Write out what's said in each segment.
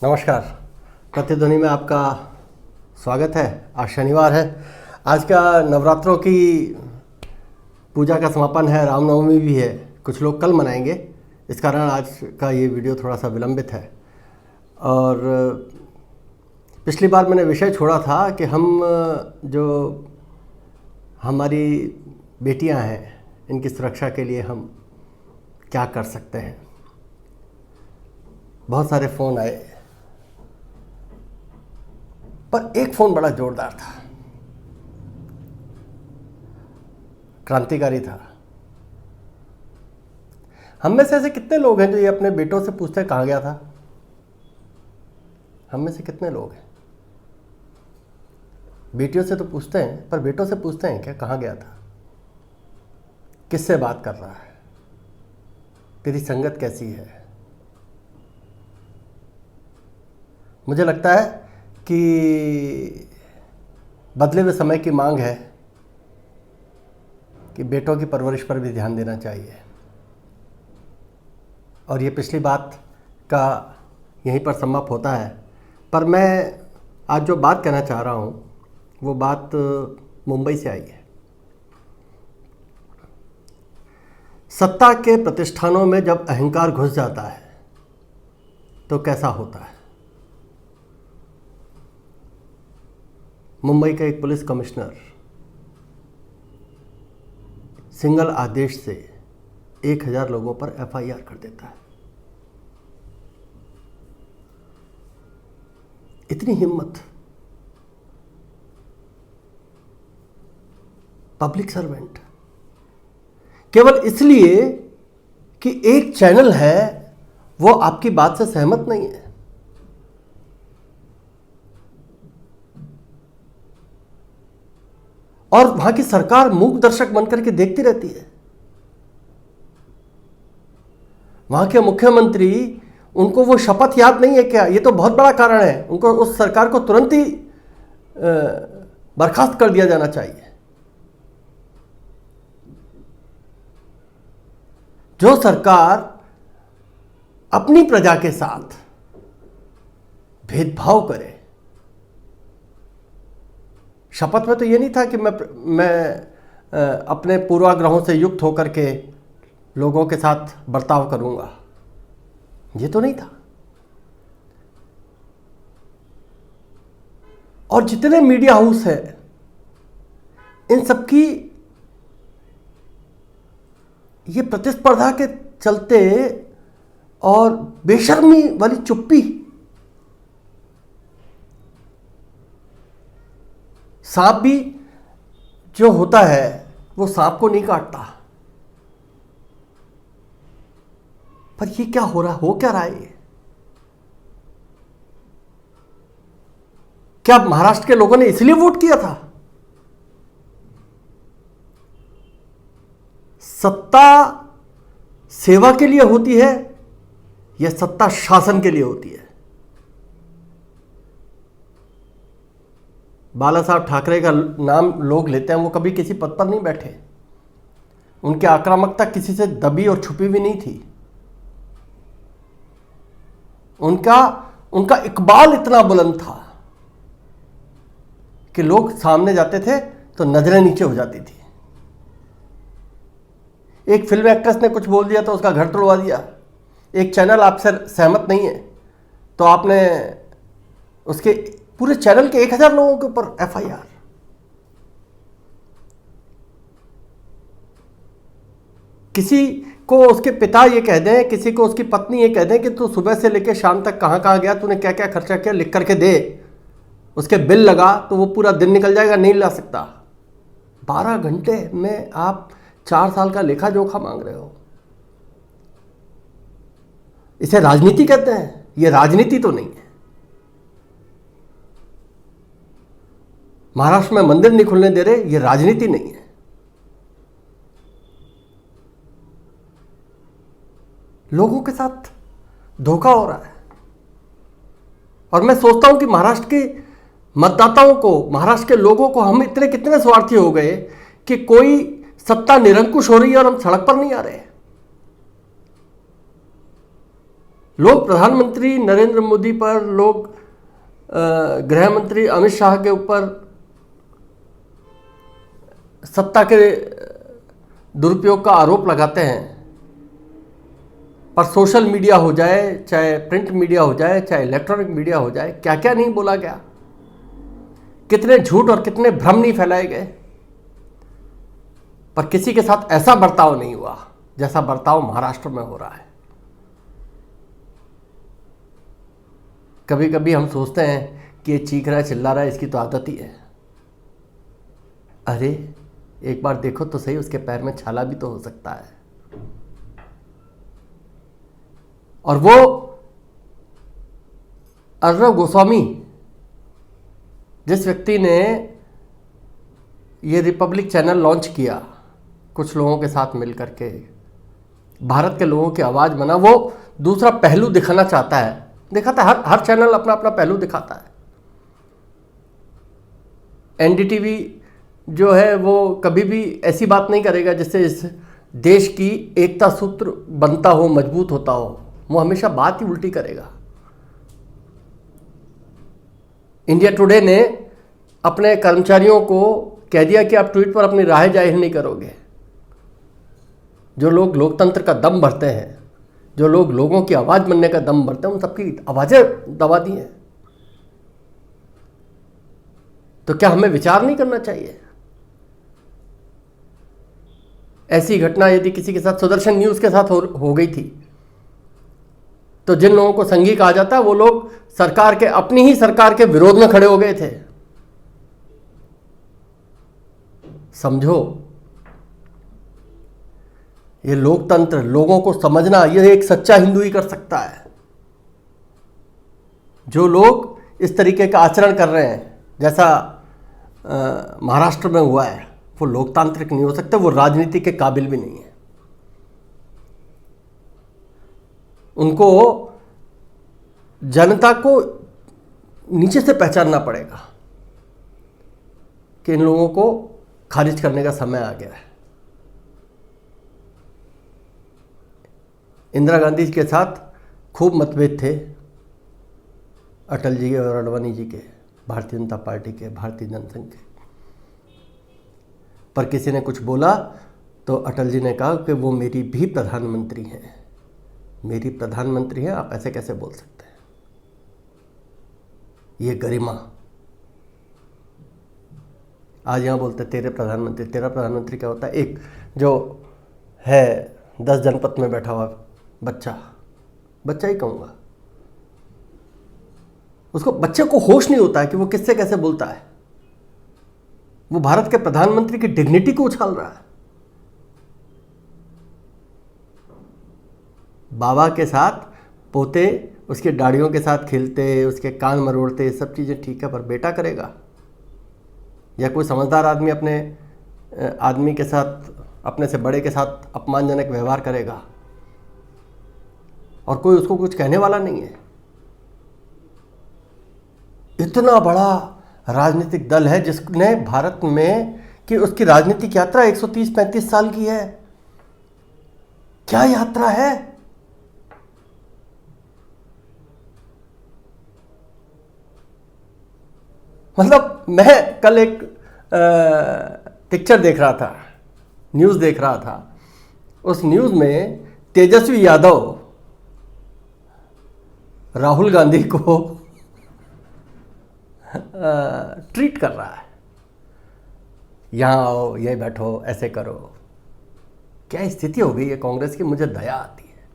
नमस्कार। प्रतिध्वनि में आपका स्वागत है। आज शनिवार है। आज का नवरात्रों की पूजा का समापन है, रामनवमी भी है। कुछ लोग कल मनाएंगे, इस कारण आज का ये वीडियो थोड़ा सा विलंबित है। और पिछली बार मैंने विषय छोड़ा था कि हम जो हमारी बेटियां हैं, इनकी सुरक्षा के लिए हम क्या कर सकते हैं। बहुत सारे फ़ोन आए, पर एक फ़ोन बड़ा जोरदार था, क्रांतिकारी था। हम में से ऐसे कितने लोग हैं जो ये अपने बेटों से पूछते हैं कहाँ गया था? हम में से कितने लोग हैं? बेटियों से तो पूछते हैं, पर बेटों से पूछते हैं क्या कहाँ गया था, किससे बात कर रहा है, तेरी संगत कैसी है? मुझे लगता है कि बदले हुए समय की मांग है कि बेटों की परवरिश पर भी ध्यान देना चाहिए। और ये पिछली बात का यहीं पर समाप्त होता है। पर मैं आज जो बात कहना चाह रहा हूँ वो बात मुंबई से आई है। सत्ता के प्रतिष्ठानों में जब अहंकार घुस जाता है तो कैसा होता है। मुंबई का एक पुलिस कमिश्नर सिंगल आदेश से 1000 लोगों पर एफआईआर कर देता है। इतनी हिम्मत। पब्लिक सर्वेंट केवल इसलिए कि एक चैनल है वो आपकी बात से सहमत नहीं है। और वहां की सरकार मूक दर्शक बनकर के देखती रहती है। वहां के मुख्यमंत्री, उनको वो शपथ याद नहीं है क्या? ये तो बहुत बड़ा कारण है। उनको उस सरकार को तुरंत ही बर्खास्त कर दिया जाना चाहिए। जो सरकार अपनी प्रजा के साथ भेदभाव करे। शपथ में तो ये नहीं था कि मैं अपने पूर्वाग्रहों से युक्त होकर के लोगों के साथ बर्ताव करूंगा, ये तो नहीं था। और जितने मीडिया हाउस है, इन सबकी ये प्रतिस्पर्धा के चलते और बेशर्मी वाली चुप्पी। सांप भी जो होता है वो सांप को नहीं काटता। पर ये क्या हो रहा, हो क्या रहा है ये? क्या महाराष्ट्र के लोगों ने इसलिए वोट किया था? सत्ता सेवा के लिए होती है या सत्ता शासन के लिए होती है? बाला साहब ठाकरे का नाम लोग लेते हैं, वो कभी किसी पद पर नहीं बैठे। उनकी आक्रामकता किसी से दबी और छुपी भी नहीं थी। उनका इकबाल इतना बुलंद था कि लोग सामने जाते थे तो नजरें नीचे हो जाती थी। एक फिल्म एक्ट्रेस ने कुछ बोल दिया तो उसका घर तोड़वा दिया। एक चैनल आपसे सहमत नहीं है तो आपने उसके पूरे चैनल के 1000 लोगों के ऊपर एफआईआर। किसी को उसके पिता ये कह दें, किसी को उसकी पत्नी ये कह दें कि तू सुबह से लेकर शाम तक कहाँ कहाँ गया, तूने क्या क्या खर्चा किया, लिख करके दे, उसके बिल लगा, तो वो पूरा दिन निकल जाएगा, नहीं ला सकता। 12 घंटे में आप 4 साल का लेखा जोखा मांग रहे हो। इसे राजनीति कहते हैं? ये राजनीति तो नहीं है। महाराष्ट्र में मंदिर नहीं खुलने दे रहे, ये राजनीति नहीं है। लोगों के साथ धोखा हो रहा है। और मैं सोचता हूं कि महाराष्ट्र के मतदाताओं को, महाराष्ट्र के लोगों को हम कितने स्वार्थी हो गए कि कोई सत्ता निरंकुश हो रही है और हम सड़क पर नहीं आ रहे। लोग प्रधानमंत्री नरेंद्र मोदी पर, लोग गृह मंत्री अमित शाह के ऊपर सत्ता के दुरुपयोग का आरोप लगाते हैं, पर सोशल मीडिया हो जाए, चाहे प्रिंट मीडिया हो जाए, चाहे इलेक्ट्रॉनिक मीडिया हो जाए, क्या क्या नहीं बोला गया, कितने झूठ और कितने भ्रम नहीं फैलाए गए, पर किसी के साथ ऐसा बर्ताव नहीं हुआ जैसा बर्ताव महाराष्ट्र में हो रहा है। कभी कभी हम सोचते हैं कि ये चीख रहा है, चिल्ला रहा है, इसकी तो आदत ही है। अरे एक बार देखो तो सही, उसके पैर में छाला भी तो हो सकता है। और वो अर्णव गोस्वामी, जिस व्यक्ति ने ये रिपब्लिक चैनल लॉन्च किया कुछ लोगों के साथ मिलकर के, भारत के लोगों की आवाज़ बना, वो दूसरा पहलू दिखाना चाहता है, दिखाता है। हर चैनल अपना अपना पहलू दिखाता है। एनडीटीवी जो है वो कभी भी ऐसी बात नहीं करेगा जिससे इस देश की एकता सूत्र बनता हो, मजबूत होता हो। वो हमेशा बात ही उल्टी करेगा। इंडिया टुडे ने अपने कर्मचारियों को कह दिया कि आप ट्वीट पर अपनी राय जाहिर नहीं करोगे। जो लोग लोकतंत्र का दम भरते हैं, जो लोग लोगों की आवाज़ बनने का दम भरते हैं, उन सबकी आवाज़ें दबा दी हैं। तो क्या हमें विचार नहीं करना चाहिए? ऐसी घटना यदि किसी के साथ, सुदर्शन न्यूज़ के साथ हो गई थी, तो जिन लोगों को संघी कहा जाता है वो लोग सरकार के, अपनी ही सरकार के विरोध में खड़े हो गए थे। समझो, ये लोकतंत्र, लोगों को समझना, ये एक सच्चा हिंदू ही कर सकता है। जो लोग इस तरीके का आचरण कर रहे हैं जैसा महाराष्ट्र में हुआ है, वो लोकतांत्रिक नहीं हो सकते, वो राजनीति के काबिल भी नहीं है। उनको जनता को नीचे से पहचानना पड़ेगा कि इन लोगों को खारिज करने का समय आ गया है। इंदिरा गांधी के साथ खूब मतभेद थे, अटल जी के और अडवाणी जी के, भारतीय जनता पार्टी के, भारतीय जनसंघ के। पर किसी ने कुछ बोला तो अटल जी ने कहा कि वो मेरी भी प्रधानमंत्री हैं, मेरी प्रधानमंत्री हैं, आप ऐसे कैसे बोल सकते हैं? ये गरिमा। आज यहाँ बोलते तेरे प्रधानमंत्री, तेरा प्रधानमंत्री क्या होता है? एक जो है 10 जनपद में बैठा हुआ बच्चा, बच्चा ही कहूँगा, उसको, बच्चे को होश नहीं होता है कि वो किससे कैसे बोलता है। वो भारत के प्रधानमंत्री की डिग्निटी को उछाल रहा है। बाबा के साथ पोते उसके दाढ़ियों के साथ खेलते, उसके कान मरोड़ते, सब चीज़ें ठीक है, पर बेटा करेगा? या कोई समझदार आदमी अपने आदमी के साथ, अपने से बड़े के साथ अपमानजनक व्यवहार करेगा और कोई उसको कुछ कहने वाला नहीं है? इतना बड़ा राजनीतिक दल है जिसने भारत में, कि उसकी राजनीतिक यात्रा 130-35 साल की है। क्या यात्रा है? मतलब मैं कल एक पिक्चर देख रहा था, न्यूज़ देख रहा था। उस न्यूज़ में तेजस्वी यादव राहुल गांधी को ट्रीट कर रहा है, यहाँ आओ, ये बैठो, ऐसे करो। क्या स्थिति हो गई है कांग्रेस की? मुझे दया आती है।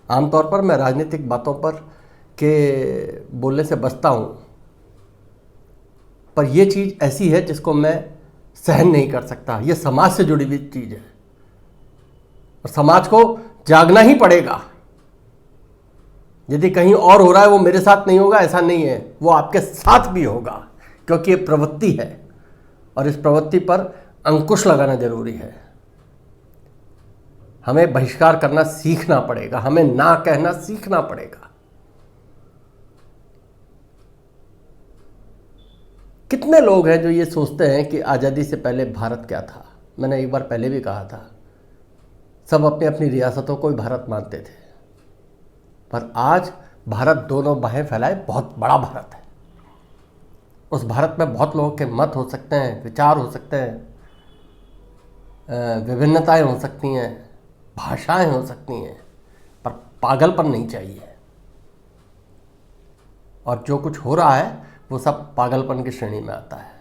आमतौर पर मैं राजनीतिक बातों पर के बोलने से बचता हूँ, पर यह चीज़ ऐसी है जिसको मैं सहन नहीं कर सकता। यह समाज से जुड़ी हुई चीज़ है और समाज को जागना ही पड़ेगा। यदि कहीं और हो रहा है, वो मेरे साथ नहीं होगा ऐसा नहीं है, वो आपके साथ भी होगा, क्योंकि ये प्रवृत्ति है और इस प्रवृत्ति पर अंकुश लगाना जरूरी है। हमें बहिष्कार करना सीखना पड़ेगा, हमें ना कहना सीखना पड़ेगा। कितने लोग हैं जो ये सोचते हैं कि आज़ादी से पहले भारत क्या था? मैंने एक बार पहले भी कहा था, सब अपनी अपनी रियासतों को ही भारत मानते थे, पर आज भारत दोनों बाहें फैलाए बहुत बड़ा भारत है। उस भारत में बहुत लोगों के मत हो सकते हैं, विचार हो सकते हैं, विभिन्नताएं हो सकती हैं, भाषाएं हो सकती हैं, पर पागलपन नहीं चाहिए। और जो कुछ हो रहा है वो सब पागलपन की श्रेणी में आता है।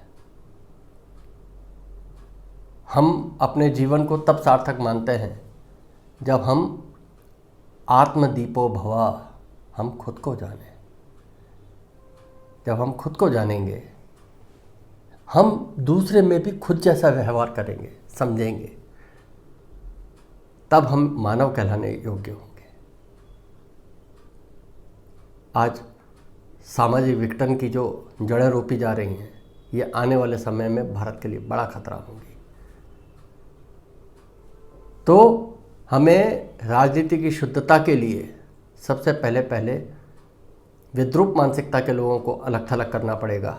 हम अपने जीवन को तब सार्थक मानते हैं जब हम आत्मदीपो भवा, हम खुद को जानें। जब हम खुद को जानेंगे, हम दूसरे में भी खुद जैसा व्यवहार करेंगे, समझेंगे, तब हम मानव कहलाने योग्य होंगे। आज सामाजिक विघटन की जो जड़ें रोपी जा रही हैं, ये आने वाले समय में भारत के लिए बड़ा खतरा होंगी। तो हमें राजनीति की शुद्धता के लिए सबसे पहले विद्रूप मानसिकता के लोगों को अलग थलग करना पड़ेगा।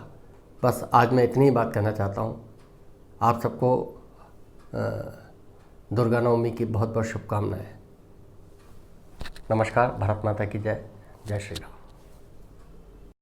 बस आज मैं इतनी ही बात कहना चाहता हूँ। आप सबको दुर्गा नवमी की बहुत बहुत शुभकामनाएं। नमस्कार। भारत माता की जय। जय श्री राम।